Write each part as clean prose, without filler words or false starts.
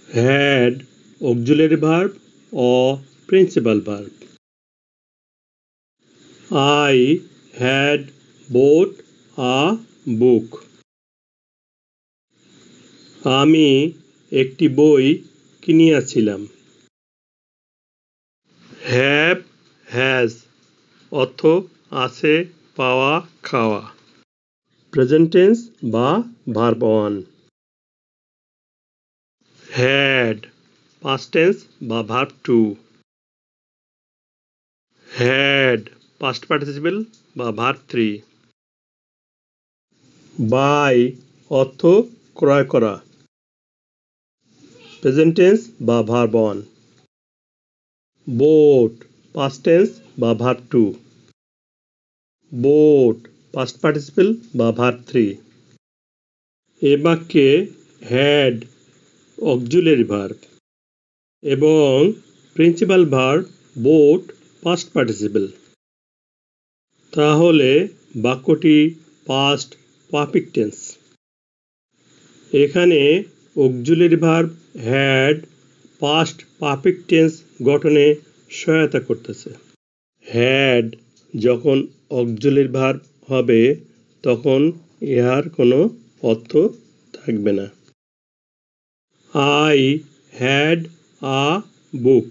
had auxiliary verb or principal verb. I had bought a book. আমি একটি বই কিনিয়াছিলাম। have has অর্থ আছে পাওয়া খাওয়া। প্রেজেন্ট টেন্স বা ভার্ব 1। had past tense বা ভার্ব 2। had past participle বা ভার্ব 3। buy অর্থ ক্রয় করা। প্রেজেন্ট টেন্স বা ভার্ব 1। bought past tense বা ভার্ব 2। bought past participle বা ভার্ব 3। এ বাক্যে had auxiliary verb এবং principal verb bought past participle। তাহলে বাক্যটি past perfect tense। এখানে auxiliary verb had past perfect tense গঠনে সহায়তা করতেছে। had যখন auxiliary verb হবে তখন ইহার কোনো অর্থ থাকবে না। I had a book.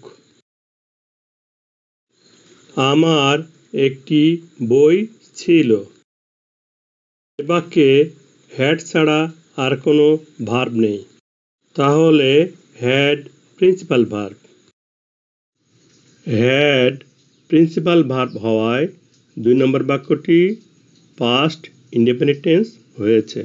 আমার একটি বই ছিল। এ বাক্যে had ছাড়া আর কোনো ভার্ব নেই। তাহলে had principal verb. had principal verb হওয়ায় 2 নম্বর বাক্যটি পাস্ট ইনডেফিনিট টেন্স হয়েছে।